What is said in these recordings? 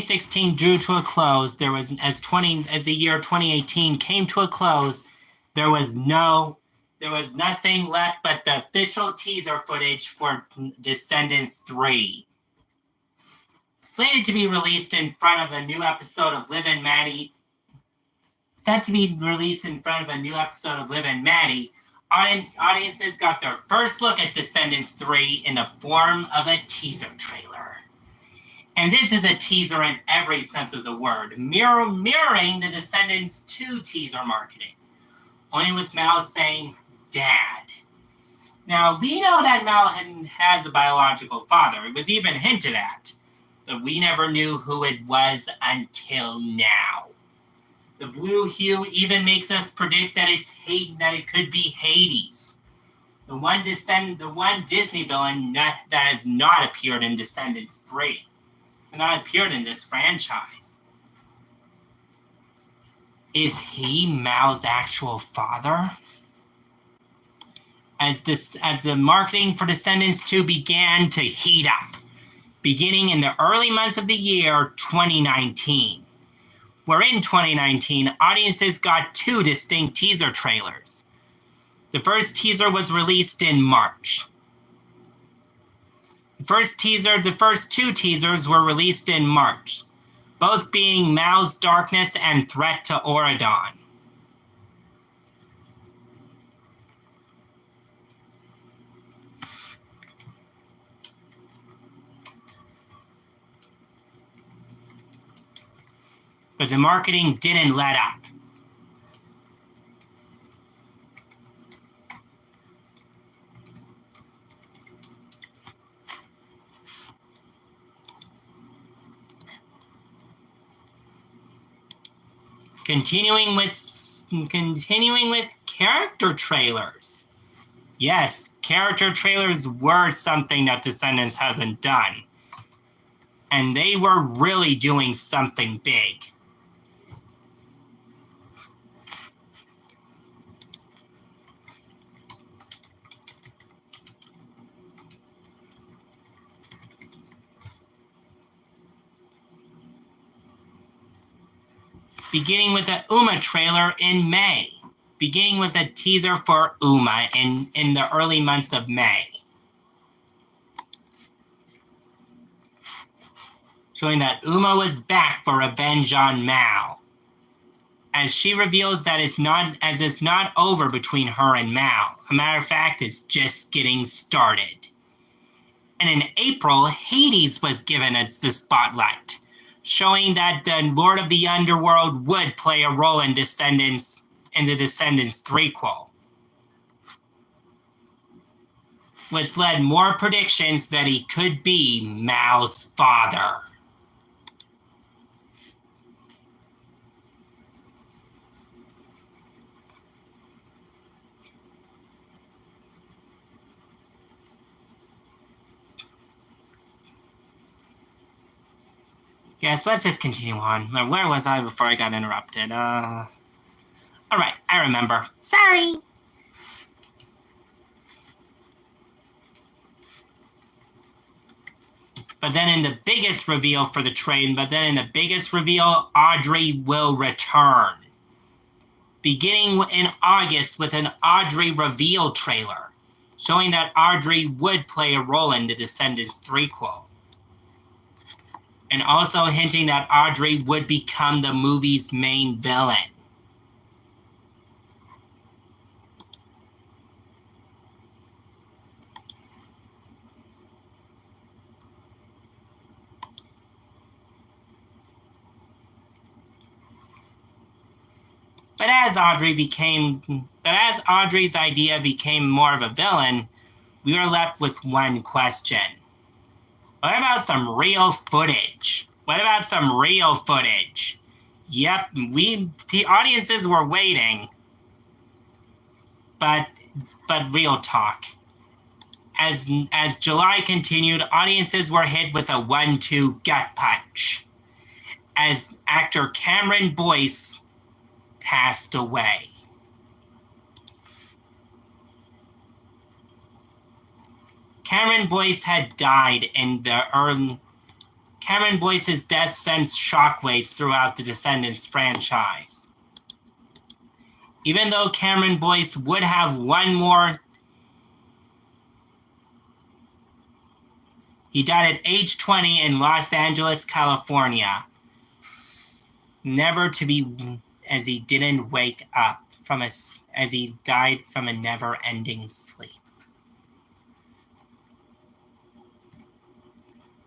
2016 drew to a close, there was as the year 2018 came to a close, there was nothing left but the official teaser footage for Descendants 3. Slated to be released in front of a new episode of Liv and Maddie. Set to be released in front of a new episode of Liv and Maddie, audiences got their first look at Descendants 3 in the form of a teaser trailer. And this is a teaser in every sense of the word, mirroring the Descendants 2 teaser marketing, only with Mal saying, Dad. Now, we know that Mal has a biological father. It was even hinted at, but we never knew who it was until now. The blue hue even makes us predict that it could be Hades, the one Disney villain that has not appeared in Descendants 3, and not appeared in this franchise. Is he Mal's actual father? As the marketing for Descendants 2 began to heat up, beginning in the early months of the year 2019. Where in 2019, audiences got 2 distinct teaser trailers. The first teaser was released in March. The first 2 teasers were released in March, both being Mal's Darkness and Threat to Auradon. But the marketing didn't let up. Continuing with character trailers. Yes, character trailers were something that Descendants hasn't done. And they were really doing something big. Beginning with a Uma trailer in May. Beginning with a teaser for Uma in the early months of May. Showing that Uma was back for revenge on Mal. As she reveals that it's not over between her and Mal. A matter of fact, it's just getting started. And in April, Hades was given the spotlight, showing that the Lord of the Underworld would play a role in the Descendants threequel, which led more predictions that he could be Mal's father. Yes, let's just continue on. Where was I before I got interrupted? Alright, I remember. Sorry! But then in the biggest reveal, Audrey will return. Beginning in August with an Audrey reveal trailer, showing that Audrey would play a role in the Descendants threequel. And also hinting that Audrey would become the movie's main villain. But as Audrey's idea became more of a villain, we were left with one question. What about some real footage? Yep, the audiences were waiting. But real talk. As July continued, audiences were hit with a 1-2 gut punch. As actor Cameron Boyce passed away. Cameron Boyce had died in the Cameron Boyce's death sends shockwaves throughout the Descendants franchise. Even though Cameron Boyce would have one more, he died at age 20 in Los Angeles, California. Never to be, as he didn't wake up from as he died from a never-ending sleep.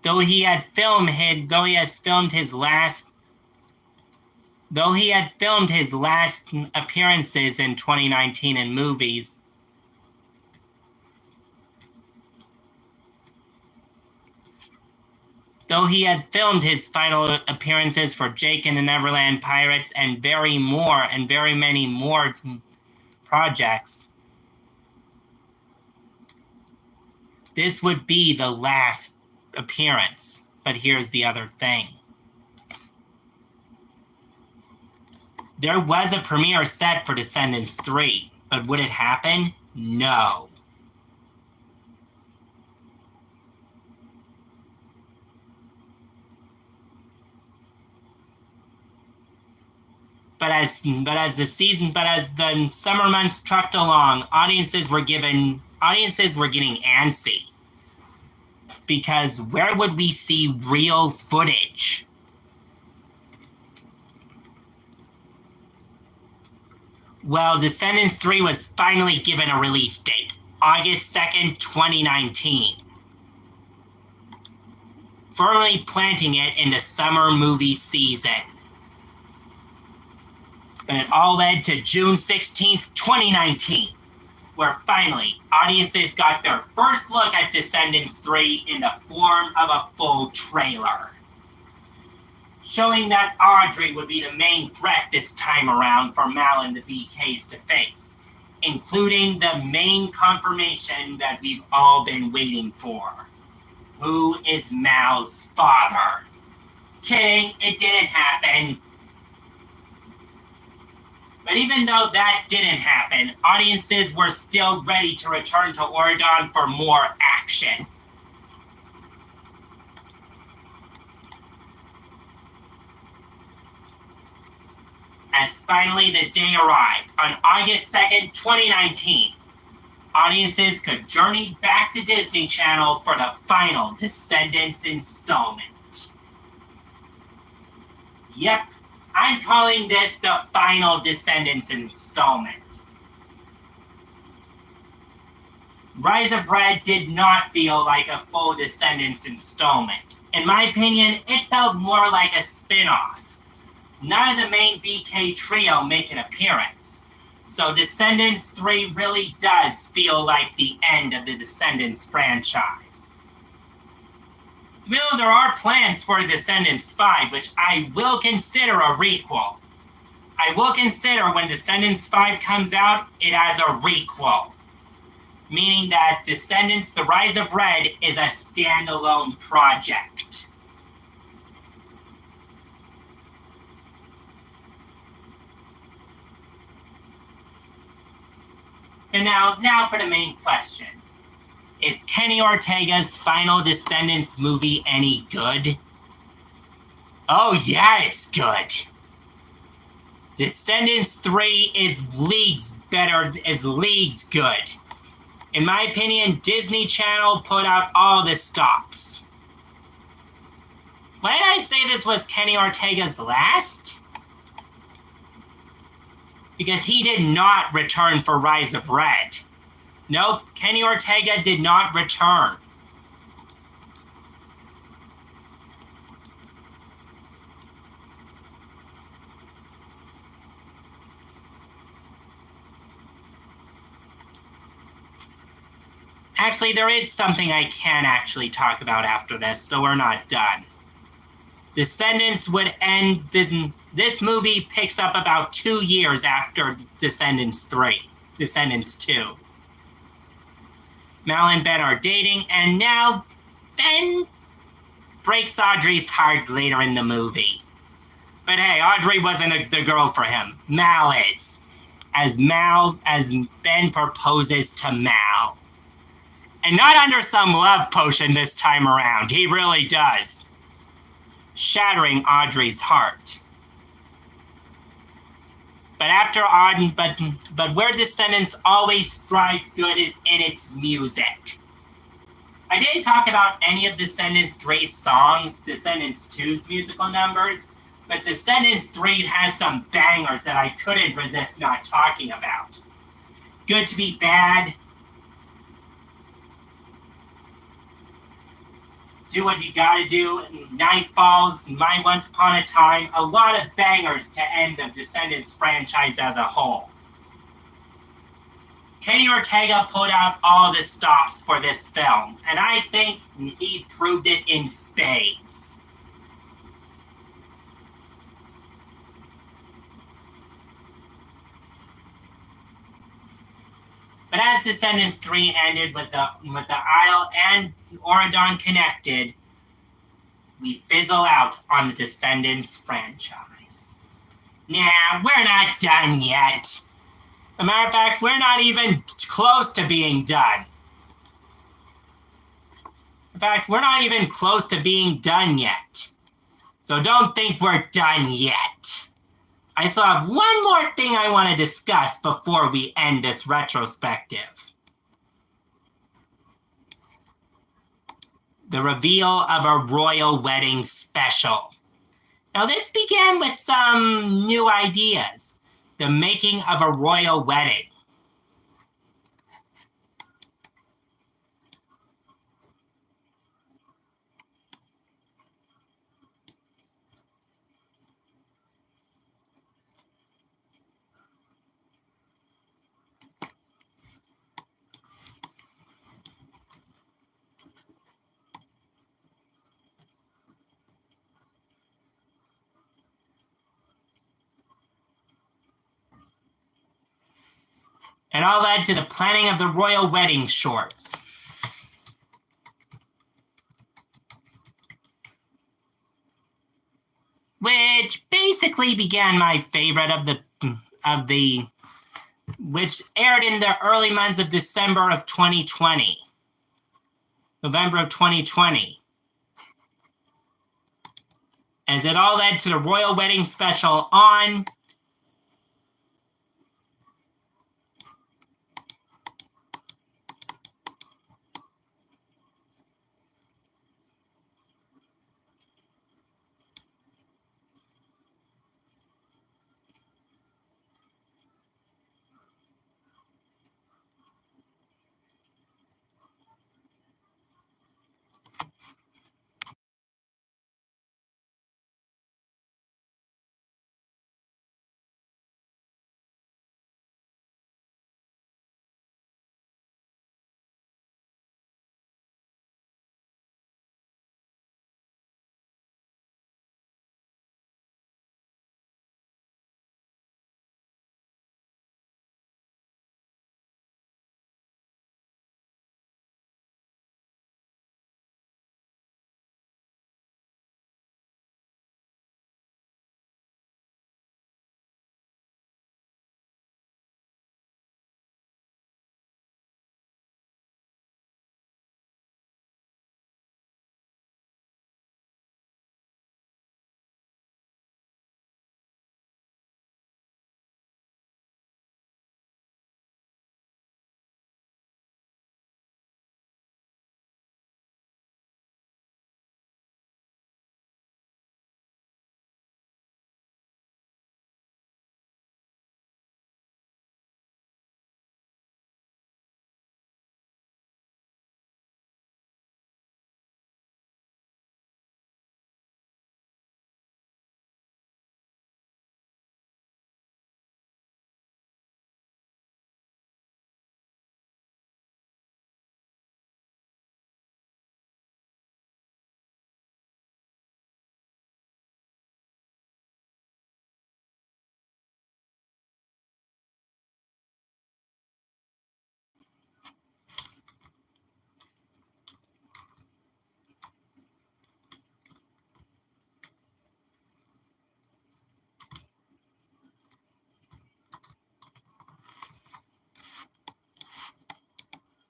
Though he had filmed his last appearances in 2019 in movies, though he had filmed his final appearances for Jake and the Neverland Pirates and very many more projects, this would be the last appearance. But here's the other thing. There was a premiere set for Descendants 3, but would it happen? No. But as the summer months trucked along, audiences were getting antsy. Because where would we see real footage? Well, Descendants 3 was finally given a release date, August 2nd, 2019. Firmly planting it in the summer movie season. But it all led to June 16th, 2019, where finally audiences got their first look at Descendants 3 in the form of a full trailer, showing that Audrey would be the main threat this time around for Mal and the BKs to face, including the main confirmation that we've all been waiting for. Who is Mal's father? Kidding, it didn't happen. But even though that didn't happen, audiences were still ready to return to Oregon for more action. As finally the day arrived, on August 2nd, 2019, audiences could journey back to Disney Channel for the final Descendants installment. Yep. I'm calling this the final Descendants installment. Rise of Red did not feel like a full Descendants installment. In my opinion, it felt more like a spin-off. None of the main BK trio make an appearance. So Descendants 3 really does feel like the end of the Descendants franchise. Even though there are plans for Descendants 5, which I will consider a requel. I will consider when Descendants 5 comes out, it as a requel. Meaning that Descendants: The Rise of Red is a standalone project. And now for the main question. Is Kenny Ortega's final Descendants movie any good? Oh yeah, it's good. Descendants 3 is leagues good. In my opinion, Disney Channel put out all the stops. Why did I say this was Kenny Ortega's last? Because he did not return for Rise of Red. Nope, Kenny Ortega did not return. Actually, there is something I can actually talk about after this, so we're not done. Descendants would end. This movie picks up about 2 years after Descendants 3, Descendants 2. Mal and Ben are dating, and now Ben breaks Audrey's heart later in the movie. But hey, Audrey wasn't the girl for him. Mal is. As Ben proposes to Mal. And not under some love potion this time around. He really does. shattering Audrey's heart. But where Descendants always strives good is in its music. I didn't talk about any of Descendants 3's songs, Descendants 2's musical numbers, but Descendants 3 has some bangers that I couldn't resist not talking about. Good to Be Bad, Do What You Gotta Do, Night Falls, My Once Upon a Time, a lot of bangers to end the Descendants franchise as a whole. Kenny Ortega put out all the stops for this film, and I think he proved it in spades. But as Descendants 3 ended with the Isle and Auradon connected, we fizzle out on the Descendants franchise. Nah, we're not done yet. As a matter of fact, we're not even close to being done. In fact, we're not even close to being done yet. So don't think we're done yet. I still have one more thing I want to discuss before we end this retrospective. The reveal of a royal wedding special. Now this began with some new ideas. The making of a royal wedding. And all led to the planning of the royal wedding shorts. Which basically began my favorite which aired in the early months of November of 2020. As it all led to the royal wedding special on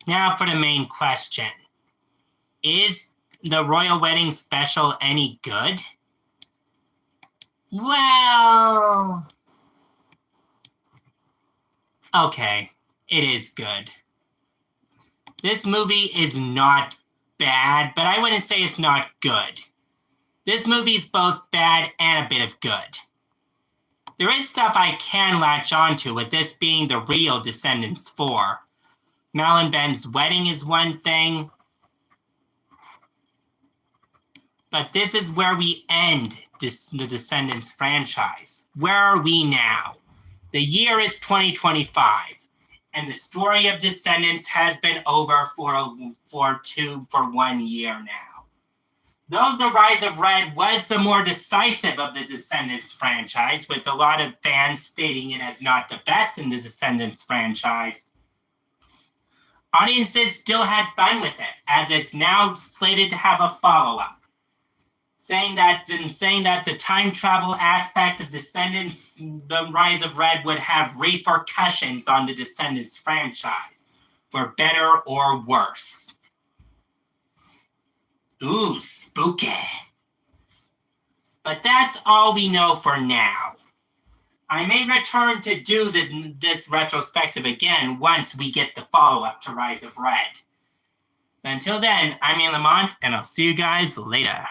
now for the main question. Is the royal wedding special any good? Well, okay, it is good. This movie is not bad, but I wouldn't say it's not good. This movie is both bad and a bit of good. There is stuff I can latch onto, with this being the real Descendants 4. Mel and Ben's wedding is one thing, but this is where we end the Descendants franchise. Where are we now? The year is 2025, and the story of Descendants has been over for 1 year now. Though The Rise of Red was the more decisive of the Descendants franchise, with a lot of fans stating it as not the best in the Descendants franchise, audiences still had fun with it, as it's now slated to have a follow-up. Saying that the time travel aspect of Descendants, The Rise of Red, would have repercussions on the Descendants franchise, for better or worse. Ooh, spooky. But that's all we know for now. I may return to do this retrospective again once we get the follow-up to Rise of Red. But until then, I'm Lamont, and I'll see you guys later.